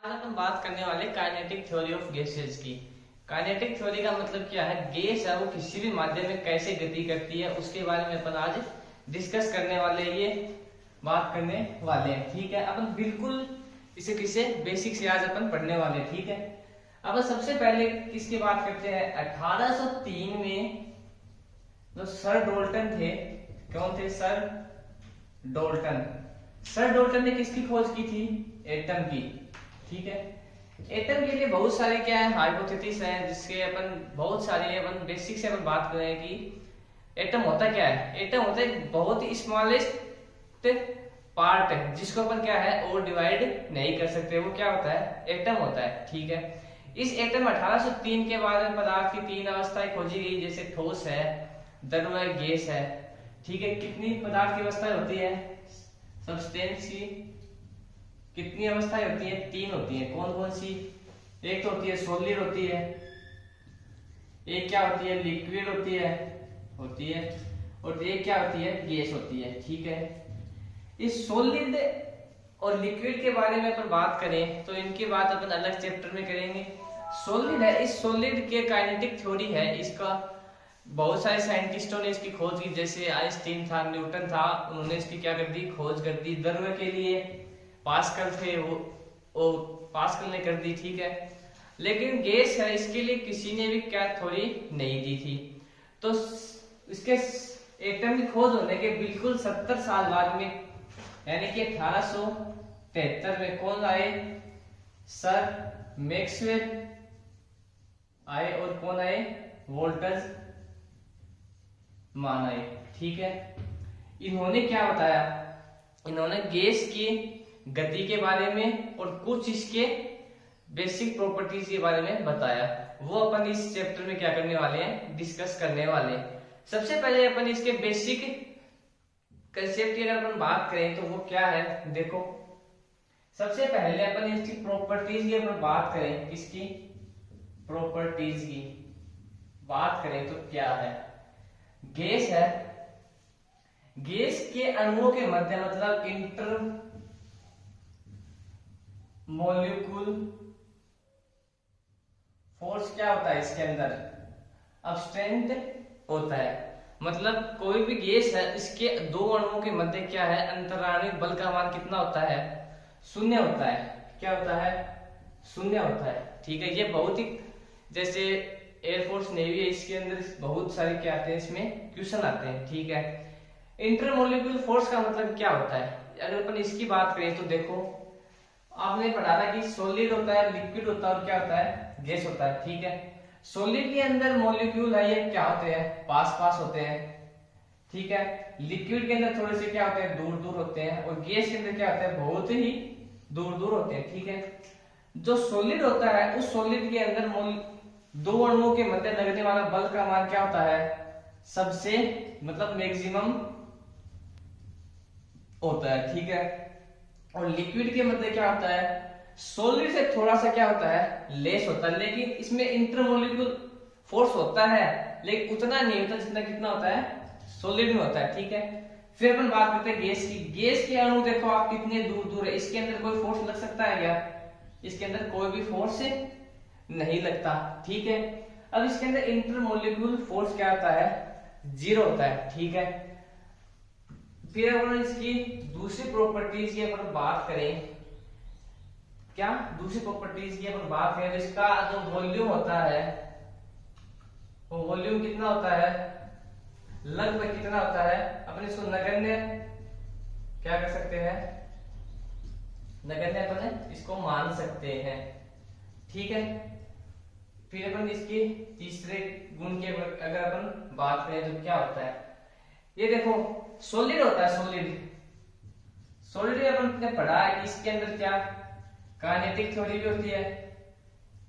आज अपन बात करने वाले काइनेटिक थ्योरी ऑफ गैसेस की। काइनेटिक थ्योरी का मतलब क्या है? गैस है वो किसी भी माध्यम में कैसे गति करती है उसके बारे में अपन आज डिस्कस करने वाले हैं, ये बात करने वाले हैं। ठीक है, अपन बिल्कुल इसे किसे बेसिक से आज अपन पढ़ने वाले हैं। ठीक है, अपन सबसे पहले किसकी बात करते हैं? 1803 में जो सर डोल्टन थे, कौन थे? Sir Dalton. सर डोल्टन ने किसकी खोज की थी? एटम की। ठीक है, एटम के लिए बहुत सारे क्या है हाइपोथेसिस हैं, जिसके अपन बहुत सारे अपन बेसिक से अपन बात कर रहे हैं कि एटम होता क्या है। एटम होता है बहुत ही स्मॉलेस्ट पार्ट है जिसको अपन क्या है और डिवाइड नहीं कर सकते। वो क्या होता है? एटम होता है। ठीक है, इस एटम 1803 के बाद में पदार्थ की तीन अवस्थाएं खोजी गई, जैसे ठोस है, द्रव है, गैस है। ठीक है, कितनी पदार्थ की अवस्थाएं होती है? सब्सटेंस की कितनी अवस्थाएं होती है? तीन होती है। कौन कौन सी? एक तो होती है सॉलिड होती है, एक क्या होती है? लिक्विड होती है और एक क्या होती है? गैस होती है। ठीक है, इस सॉलिड और लिक्विड के बारे में अपन बात करें तो इनकी बात अपन अलग चैप्टर में करेंगे। सॉलिड है, इस सॉलिड के काइनेटिक थ्योरी है, इसका बहुत सारे साइंटिस्टों ने इसकी खोज की, जैसे आइंस्टीन था, न्यूटन था, उन्होंने इसकी क्या कर दी? खोज कर दी। द्रव्य के लिए पास्कल थे, वो पास्कल ने कर दी। ठीक है, लेकिन गैस है इसके लिए किसी ने भी क्या थ्योरी नहीं दी थी। तो इसके एटम की खोज होने के बिल्कुल 70 साल बाद में, यानी कि 1873 में कौन आए? सर मैक्सवेल आए और कौन आए? वोल्टज मान आए। ठीक है, इन्होंने क्या बताया? इन्होंने गैस की गति के बारे में और कुछ इसके बेसिक प्रॉपर्टीज के बारे में बताया। वो अपन इस चैप्टर में क्या करने वाले हैं? डिस्कस करने वाले हैं। सबसे पहले अपन इसके बेसिक कंसेप्ट की अगर अपन बात करें तो वो क्या है? देखो, सबसे पहले अपन इसकी प्रॉपर्टीज की अगर बात करें, किसकी प्रॉपर्टीज की बात करें तो क्या है? गैस है, गैस के अणुओं के मध्य मतलब इंटर मॉलिक्यूल फोर्स क्या होता है? इसके अंदर अपस्टेंट होता है। मतलब कोई भी गैस है, इसके दो अणुओं के मध्य क्या है? अंतराणविक बल का मान कितना होता है? शून्य होता है। क्या होता है? शून्य होता है। ठीक है, ये बहुत ही, जैसे एयरफोर्स नेवी है, इसके अंदर बहुत सारे क्या आते हैं, इसमें क्वेश्चन आते हैं। ठीक है, इंटरमोलिक्यूल फोर्स का मतलब क्या होता है? अगर अपन इसकी बात करें तो देखो, आपने पढ़ा था कि सॉलिड होता है, लिक्विड होता है और क्या होता है? गैस होता है। ठीक है, सॉलिड के अंदर मॉलिक्यूल है, ये क्या होते हैं? पास पास होते हैं। ठीक है, लिक्विड के अंदर थोड़े से क्या होते हैं? दूर दूर होते हैं। और गैस के अंदर क्या होता है? बहुत ही दूर दूर होते हैं। ठीक है, जो सॉलिड होता है उस सॉलिड के अंदर दो अणुओं के मध्य लगने वाला बल का मान क्या होता है? सबसे मतलब मैक्सिमम होता है। ठीक है, और लिक्विड के मध्य क्या होता है? सॉलिड से थोड़ा सा क्या होता है? लेस होता है, लेकिन इसमें इंटरमोलिक्यूल फोर्स होता है लेकिन उतना नहीं होता जितना कितना होता है? सॉलिड में होता है। ठीक है, फिर अपन बात करते हैं गैस की। गैस के अणु देखो आप कितने दूर दूर है, इसके अंदर कोई फोर्स लग सकता है क्या? इसके अंदर कोई भी फोर्स नहीं लगता। ठीक है, अब इसके अंदर इंटरमोलिक्यूल फोर्स क्या होता है? जीरो होता है। ठीक है, फिर अपन इसकी दूसरी प्रॉपर्टीज की अपन बात करें, क्या दूसरी प्रॉपर्टीज की अपन बात करें तो इसका जो वॉल्यूम होता है, वो वॉल्यूम कितना होता है? लगभग कितना होता है? अपन इसको नगण्य क्या कर सकते हैं? नगण्य अपन इसको मान सकते हैं। ठीक है, फिर अपन इसकी तीसरे गुण की अगर अपन बात करें तो क्या होता है? ये देखो, सॉलिड होता है, सॉलिड सॉलिड अपन ने पढ़ा है कि इसके अंदर क्या काइनेटिक थ्योरी भी होती है,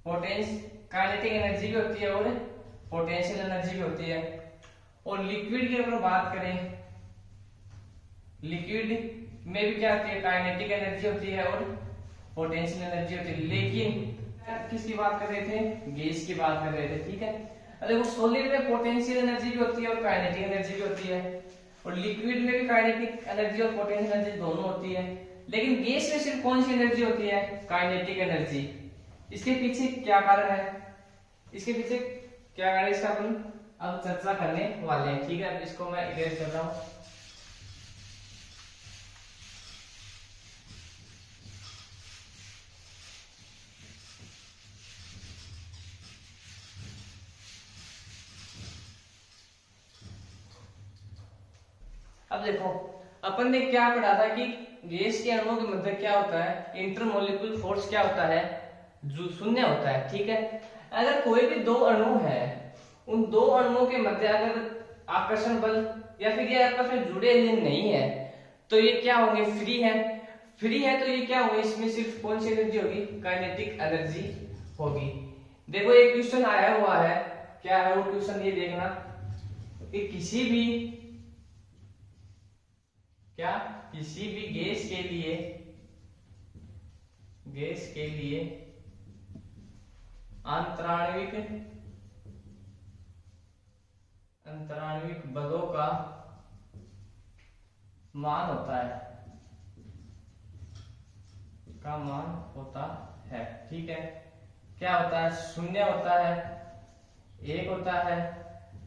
काइनेटिक एनर्जी भी होती है और पोटेंशियल एनर्जी भी होती है। और लिक्विड की अगर बात करें, लिक्विड में भी क्या होती है? काइनेटिक एनर्जी होती है और पोटेंशियल एनर्जी होती है। लेकिन किसकी बात कर रहे थे? गैस की बात कर रहे थे। ठीक है, देखो सॉलिड में पोटेंशियल एनर्जी भी होती है और काइनेटिक एनर्जी भी होती है, और लिक्विड में भी काइनेटिक एनर्जी और पोटेंशियल एनर्जी दोनों होती है। लेकिन गैस में सिर्फ कौन सी एनर्जी होती है, काइनेटिक एनर्जी। इसके पीछे क्या कारण है, इसके पीछे क्या कारण है, इसका अपन अब चर्चा करने वाले हैं। ठीक है, अब इसको मैं इरेज कर रहा हूं। अब देखो, अपन ने क्या पढ़ा था कि गैस के अणुओं के मध्य क्या होता है, इंटरमोलिक्यूल फोर्स क्या होता है, जो शून्य होता है। ठीक है, अगर कोई भी दो अणु है, उन दो अणुओं के मध्य अगर आकर्षण बल या फिर ये आपस में जुड़े हुए नहीं है, तो ये क्या होंगे, फ्री है। फ्री है तो ये क्या होंगे, इसमें सिर्फ कौन सी एनर्जी होगी, काइनेटिक एनर्जी होगी। देखो एक क्वेश्चन आया हुआ है, क्या है वो क्वेश्चन, ये देखना कि किसी भी गैस के लिए अंतराण्विक बलों का मान होता है। ठीक है, क्या होता है, शून्य होता है, एक होता है,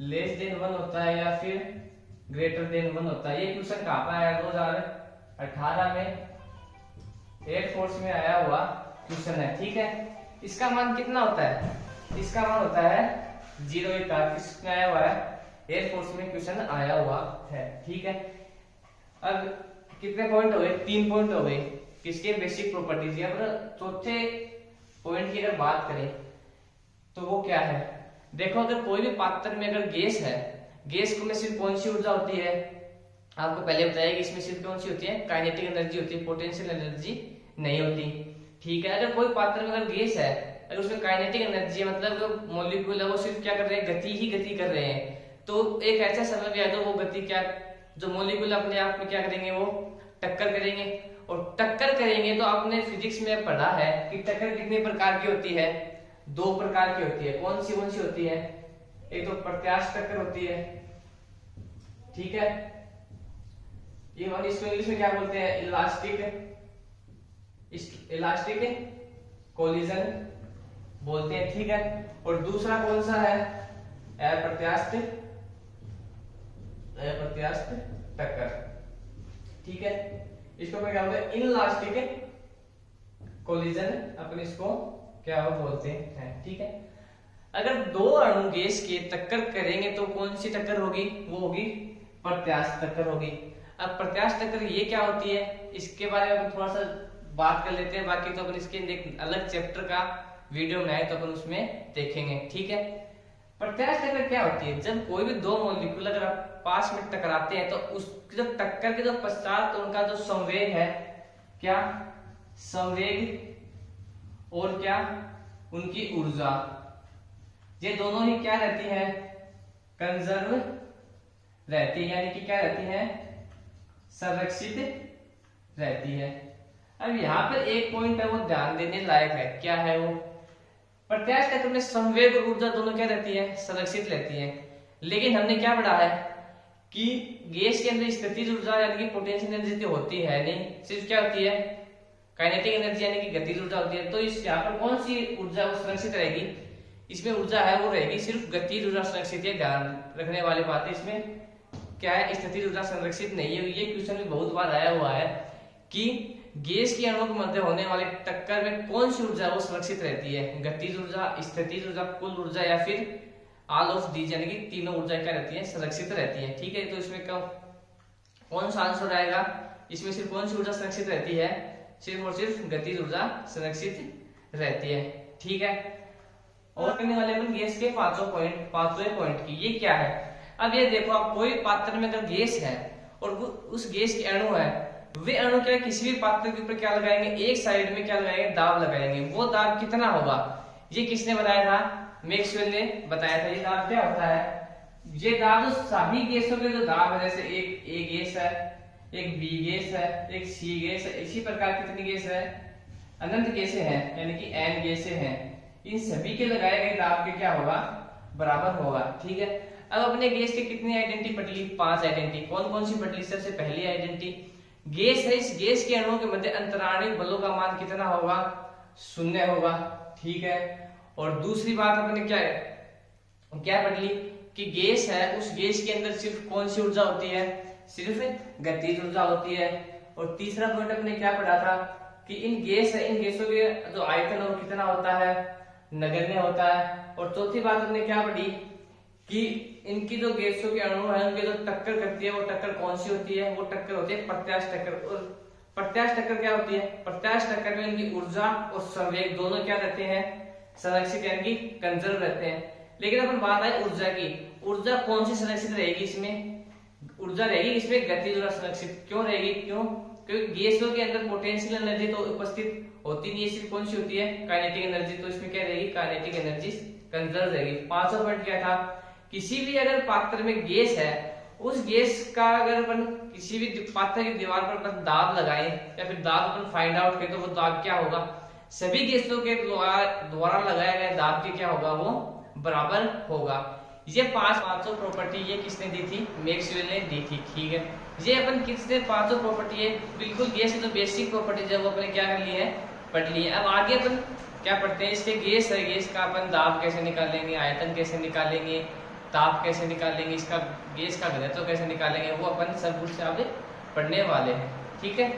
लेस देन 1 होता है, या फिर ग्रेटर देन 1 होता है। ये क्वेश्चन कहां पर आया, 2018 में एयरफोर्स में आया हुआ क्वेश्चन है। ठीक है, इसका मान कितना होता है, इसका मान होता है 0, किसमें आया हुआ है, एयरफोर्स में क्वेश्चन आया हुआ है। ठीक है, अब कितने पॉइंट हो गए, 3 पॉइंट हो गए किसके, बेसिक प्रॉपर्टीज। अब चौथे पॉइंट की अगर बात करें तो वो क्या है, देखो अगर कोई भी पात्र में अगर गैस है, गैस में सिर्फ कौन सी ऊर्जा होती है, आपको पहले बताया कि इसमें सिर्फ कौन सी होती है, काइनेटिक एनर्जी होती है, पोटेंशियल एनर्जी नहीं होती। ठीक है, अगर कोई पात्र में अगर गैस है, अगर उसमें काइनेटिक एनर्जी है, मतलब जो मॉलिक्यूल है वो सिर्फ क्या कर रहे हैं, गति कर रहे हैं, तो एक ऐसा समय भी है तो वो गति क्या, जो मॉलिक्यूल अपने आप में क्या करेंगे, वो टक्कर करेंगे। और टक्कर करेंगे तो आपने फिजिक्स में पढ़ा है कि टक्कर कितने प्रकार की होती है, 2 प्रकार की होती है। कौन सी होती है, एक तो प्रत्यास्थ टक्कर होती है, ठीक है, ये इसको इंग्लिश में क्या बोलते हैं, इलास्टिक कोलिजन बोलते हैं। ठीक है, और दूसरा कौन सा है, अप्रत्यास्थ टक्कर। ठीक है, इसको क्या बोलते हैं, इनलास्टिक कोलिजन, अपन इसको क्या बोलते हैं। ठीक है, अगर 2 अणु गैस के टक्कर करेंगे तो कौन सी टक्कर होगी, वो होगी प्रत्यास्थ टक्कर होगी। अब प्रत्यास्थ टक्कर ये क्या होती है, इसके बारे में थोड़ा सा बात कर लेते हैं, बाकी तो अपन इसके एक अलग चैप्टर का वीडियो में आए तो अपन उसमें देखेंगे। ठीक है, प्रत्यास्थ टक्कर क्या होती है, जब कोई भी 2 मॉलिक्यूल अगर पास में टकराते हैं तो उसकी जो टक्कर के जो पश्चात उनका जो संवेग है, क्या संवेग और क्या उनकी ऊर्जा, ये दोनों ही क्या रहती है, कंजर्व रहती है, यानी कि क्या रहती है, संरक्षित रहती है। अब यहाँ पर एक पॉइंट है वो ध्यान देने लायक है, क्या है वो, प्रत्यास्थ टक्कर में संवेग और ऊर्जा दोनों क्या रहती है, संरक्षित रहती है। लेकिन हमने क्या पढ़ा है कि गैस के अंदर स्थितिज ऊर्जा यानी कि पोटेंशियल एनर्जी तो होती है नहीं, सिर्फ क्या होती है, काइनेटिक एनर्जी यानी कि गतिज ऊर्जा होती है। तो इस यहाँ पर कौन सी ऊर्जा वो सुरक्षित रहेगी, इसमें ऊर्जा है वो रहेगी सिर्फ गतिज ऊर्जा सुरक्षित है। ध्यान रखने वाली बात है, इसमें क्या है, स्थितिज ऊर्जा संरक्षित नहीं है। ये क्वेश्चन में बहुत बार आया हुआ है कि गैस के अणुओं के मध्य होने वाले टक्कर में कौन सी ऊर्जा वो सुरक्षित रहती है, गतिज ऊर्जा, स्थितिज ऊर्जा, कुल ऊर्जा, या फिर ऑल ऑफ दीज, यानी कि तीनों ऊर्जा क्या रहती है, सुरक्षित रहती है। ठीक है, तो इसमें कौन सा आंसर आएगा, इसमें सिर्फ कौन सी ऊर्जा सुरक्षित रहती है, सिर्फ और सिर्फ गतिज ऊर्जा सुरक्षित रहती है। ठीक है, और करने वाले अपन गैस के पांचवें पॉइंट की, ये क्या है। अब ये देखो, आप कोई पात्र में अगर गैस है और उस गैस के अणु है, वे अणु क्या किसी भी पात्र के ऊपर क्या लगाएंगे, एक साइड में क्या लगाएंगे, दाब लगाएंगे। वो दाब कितना होगा, ये किसने बताया था, मैक्सवेल ने बताया था। ये दाब क्या होता है, ये दाब जो सभी गैसों के जो दाब है, जैसे एक ए गैस है, एक बी गैस है, एक सी गैस है, इसी प्रकार कितनी गैस है, अनंत गैसें हैं, यानी कि एन गैसें हैं। इन सभी के लगाए गए दाब के क्या होगा, बराबर होगा। ठीक है, अब अपने गैस के कितनी आइडेंटिटी पटली, 5 आइडेंटिटी। कौन कौन सी पटली, सबसे पहली आइडेंटिटी गैस है, इस गैस के अणुओं के मध्य अंतराणिक बलों का मान कितना होगा, 0 होगा, ठीक है। और दूसरी बात अपने क्या पढ़ ली कि गैस है, उस गैस के अंदर सिर्फ कौन सी ऊर्जा होती है, सिर्फ गतिज ऊर्जा होती है। और तीसरा पॉइंट अपने क्या पढ़ा था कि इन गैसों के जो आयतन है वो कितना होता है, नगण्य होता है। और चौथी बात हमने क्या पढ़ी कि इनकी जो गैसों के अणु है उनके जो टक्कर करती है वो टक्कर कौन सी होती है, वो टक्कर होती है प्रत्यास्थ टक्कर। और प्रत्यास्थ टक्कर क्या होती है, प्रत्यास्थ टक्कर में इनकी ऊर्जा और संवेग दोनों क्या रहते हैं, संरक्षित यानी कि कंजर्व रहते हैं। लेकिन अपन बात आए ऊर्जा की, ऊर्जा कौन सी संरक्षित रहेगी, इसमें ऊर्जा रहेगी इसमें गतिज ऊर्जा संरक्षित। क्यों रहेगी, क्योंकि गैसों के अंदर पोटेंशियल एनर्जी तो उपस्थित होती नहीं है, सिर्फ कौन सी होती है, काइनेटिक एनर्जी। तो इसमें क्या रहेगी, काइनेटिक एनर्जी कंजर्व रहेगी। पांचवा पॉइंट क्या था, किसी भी अगर पात्र में गैस है, उस गैस का अगर अपन किसी भी पात्र की दीवार पर अपन दाब लगाएं या फिर दाब अपन फाइंड आउट करें, तो वो दाब क्या होगा, सभी गैसों के द्वारा लगाया गया दाब के क्या होगा, वो बराबर होगा। ये पांचों प्रॉपर्टी ये किसने दी थी, मैक्सवेल ने दी थी, ठीक है। ये अपन किसने पांचों प्रॉपर्टी है बिल्कुल गैस की जो बेसिक प्रॉपर्टी जब अपने क्या कर ली है, पढ़ ली है। अब आगे अपन क्या पढ़ते हैं, इसके गैस है, गैस का अपन दाब कैसे निकालेंगे, आयतन कैसे निकालेंगे, ताप कैसे निकालेंगे, इसका गैस का घनत्व कैसे निकालेंगे, वो अपन सब कुछ आगे पढ़ने वाले हैं, ठीक है।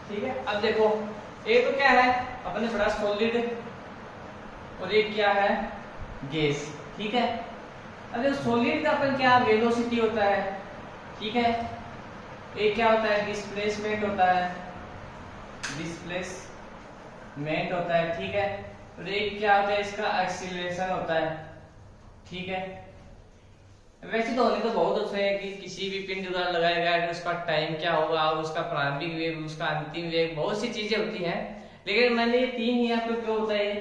ठीक है, अब देखो एक तो क्या है अपने बड़ा सॉलिड और एक क्या है गैस, ठीक है। अब सॉलिड का अपन क्या वेलोसिटी होता है, ठीक है। एक क्या होता है डिस्प्लेसमेंट होता है, डिस्प्लेसमेंट होता है, ठीक है। और एक क्या होता है इसका एक्सीलरेशन होता है, ठीक है। वैसे तो होने तो बहुत अच्छे हैं कि किसी भी पिंड द्वारा लगाया गया है उसका टाइम क्या होगा, और उसका प्रारंभिक वेग, उसका अंतिम वेग, बहुत सी चीजें होती हैं। लेकिन मैंने ये तीन ही आपको क्यों होता है,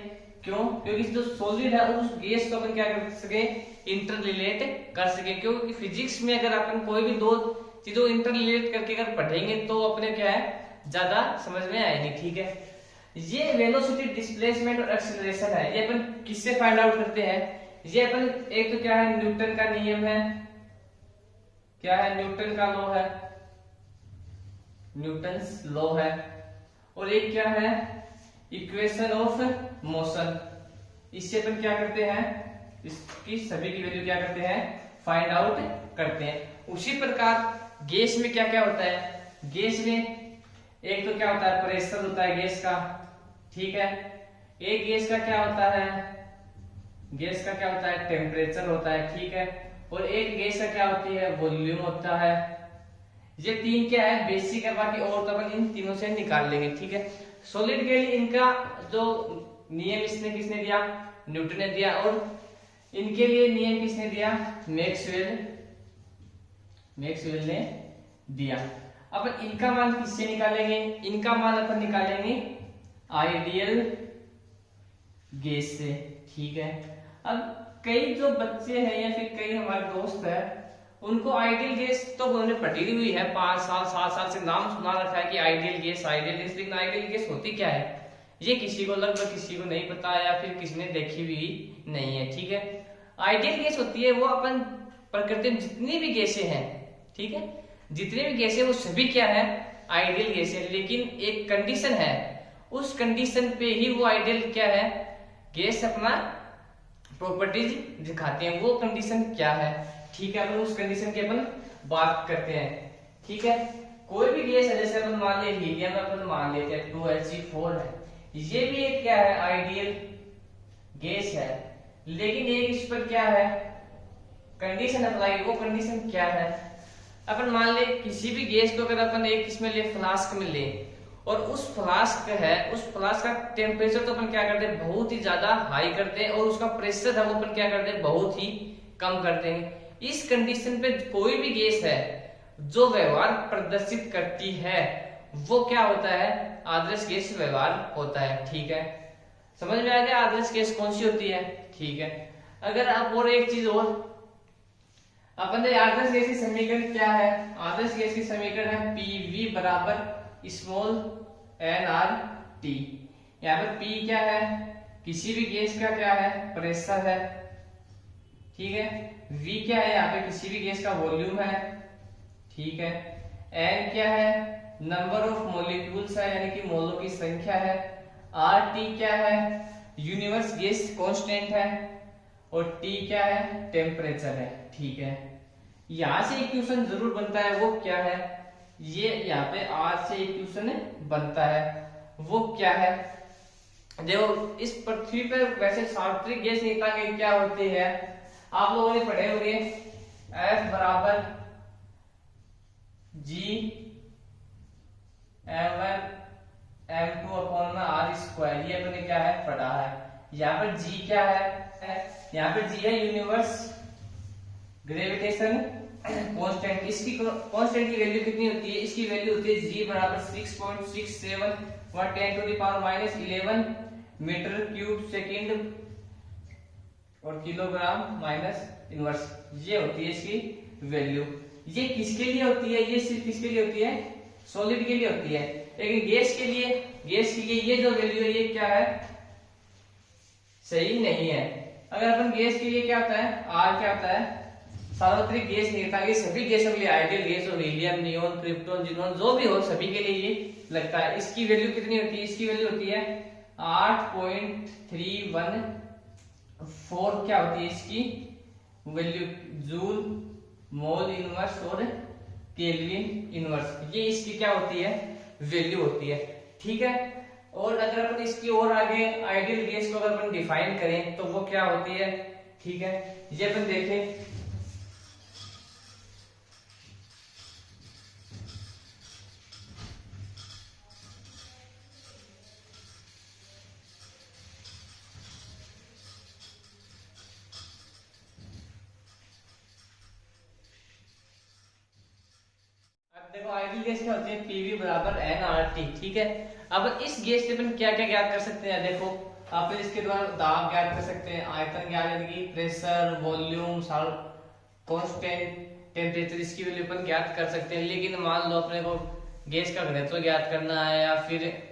क्यों, क्योंकि जो सॉलिड है उस गैस को अपन क्या कर सके, इंटर रिलेट कर सके। क्योंकि फिजिक्स में अगर अपन कोई भी दो चीजों इंटर रिलेट करके अगर पढ़ेंगे तो अपने क्या है ज्यादा समझ में आएगी, ठीक है। ये वेलोसिटी, डिस्प्लेसमेंट और एक्सीलरेशन है, ये अपन किससे फाइंड आउट करते हैं, ये अपन एक तो क्या है न्यूटन का नियम है, क्या है न्यूटन का लॉ है, न्यूटन्स लॉ है। और एक क्या है इक्वेशन ऑफ मोशन, इससे अपन क्या करते हैं, इसकी सभी की वैल्यू क्या करते हैं, फाइंड आउट करते हैं। उसी प्रकार गैस में क्या क्या होता है, गैस में एक तो क्या होता है प्रेशर होता है गैस का, ठीक है। एक गैस का क्या होता है, गैस का क्या होता है टेम्परेचर होता है, ठीक है। और एक गैस का क्या होती है वॉल्यूम होता है। ये तीन क्या है बेसिक है, बाकी और तो अपन इन तीनों से निकाल लेंगे, ठीक है। सॉलिड के लिए इनका जो नियम इसने किसने दिया, न्यूटन ने दिया। और इनके लिए नियम किसने दिया, मैक्सवेल ने दिया। अब इनका मान किससे निकालेंगे, इनका मान अपन निकालेंगे आइडियल गैस से, ठीक है। अब कई जो बच्चे हैं या फिर कई हमारे दोस्त हैं उनको आइडियल गैस तो उन्होंने पढ़ी हुई है, 5 साल 7 साल से नाम सुना रखा है कि आइडियल गैस, लेकिन आइडियल गैस होती क्या है ये किसी को लगभग किसी को नहीं पता या फिर किसी ने देखी भी नहीं है, ठीक है। आइडियल गैस होती है वो अपन प्रकृति में जितनी भी गैसें हैं, ठीक है, जितनी भी गैसें वो सभी क्या है आइडियल गैस है। लेकिन एक कंडीशन है, उस कंडीशन पे ही वो आइडियल क्या है गैस अपना प्रॉपर्टीज दिखाते हैं। वो कंडीशन क्या है, ठीक है, अपन उस कंडीशन की अपन बात करते हैं, ठीक है। कोई भी गैस है जैसे अपन मान ले हीलियम अपन मान लेते हैं 2He4 है, ये भी एक क्या है आइडियल गैस है। लेकिन एक इस पर क्या है कंडीशन अप्लाई, वो कंडीशन क्या है, अपन मान ले किसी भी गैस को अगर अपन एक इसमें ले फ्लास्क में ले और उस फ्लास्क है उस फ्लास्क का टेम्परेचर तो अपन क्या करते हैं बहुत ही ज्यादा हाई करते हैं और उसका प्रेशर है वो अपन क्या करते हैं बहुत ही कम कर देंगे। इस कंडीशन पे कोई भी गैस है जो व्यवहार प्रदर्शित करती है वो क्या होता है आदर्श गैस व्यवहार होता है, ठीक है। समझ में आ गया आदर्श गैस कौन सी होती है, ठीक है। अगर आप और एक चीज और अपन ने आदर्श गैस की समीकरण क्या है, आदर्श गैस की समीकरण है पीवी बराबर स्मॉल एन आर टी। यहाँ पर पी क्या है, किसी भी गैस का क्या है, प्रेशर है, ठीक है। वी क्या है, यहाँ पे किसी भी गैस का वॉल्यूम है, ठीक है। एन क्या है, नंबर ऑफ मॉलिक्यूल्स है, यानी कि मोलों की संख्या है। आर टी क्या है, यूनिवर्स गैस कांस्टेंट है। और टी क्या है, टेम्परेचर है, ठीक है। यहां से एक क्वेश्चन जरूर बनता है, वो क्या है, ये यहाँ पे आर से एक क्वेश्चन बनता है, वो क्या है। देखो इस पृथ्वी पर वैसे सार्वत्रिक गैस निकालने क्या होती है, आप लोगों ने पढ़े होंगे, F बराबर G M1 M2 अपॉन में R स्क्वायर, ये अपने क्या है पढ़ा है। यहाँ पर G क्या है, यहाँ पर G है यूनिवर्स ग्रेविटेशन कांस्टेंट। इसकी कांस्टेंट की वैल्यू कितनी होती है, इसकी वैल्यू होती है G बराबर 6.67 व 10⁻11 मीटर क्यूब सेकंड और किलोग्राम माइनस इनवर्स, ये होती है इसकी वैल्यू। ये किसके लिए होती है, ये सिर्फ किसके लिए होती है, सॉलिड के लिए होती है। लेकिन गैस के लिए ये जो वैल्यू है ये क्या है, सही नहीं है। अगर अपन गैस के लिए क्या होता है, आर क्या होता है, सार्वत्रिक गैस निकलता है, सभी गैसों के लिए आइडियल गैस हो, हीलियम, नियोन, क्रिप्टॉन, जिनोन जो भी हो सभी के लिए ये लगता है। इसकी वैल्यू कितनी होती है, इसकी वैल्यू होती है 8.314 क्या होती है इसकी वैल्यू, जूल मोल इनवर्स और केल्विन इनवर्स, ये इसकी क्या होती है वैल्यू होती है, ठीक है। और अगर अपन इसकी और आगे आइडियल गैस को अगर अपन डिफाइन करें तो वो क्या होती है, ठीक है। ये अपन देखें, देखो आइडियल गैस क्या होती है, पीवी बराबर एन आर टी, ठीक है। अब इस गैस से अपन क्या क्या ज्ञात कर सकते हैं, देखो आप इसके द्वारा दाब ज्ञात कर सकते हैं, आयतन ज्ञात, यानी कि प्रेशर, वॉल्यूम, कांस्टेंट, टेम्परेचर, इसकी वैल्यू अपन ज्ञात कर सकते हैं। लेकिन मान लो अपने को गैस का घनत्व ज्ञात करना है या फिर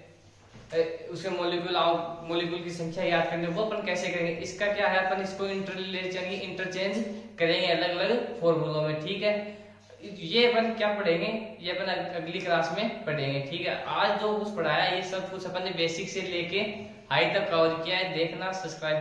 उसके मॉलिक्यूल की संख्या याद करनी, वो अपन कैसे करेंगे, इसका क्या है, अपन इसको इंटरचेंज करेंगे अलग अलग फॉर्मूलों में, ठीक है। ये अपन क्या पढ़ेंगे, ये अपन अगली क्लास में पढ़ेंगे, ठीक है। आज जो कुछ पढ़ाया ये सब कुछ अपन ने बेसिक से लेके हाई तक कवर किया है, देखना, सब्सक्राइब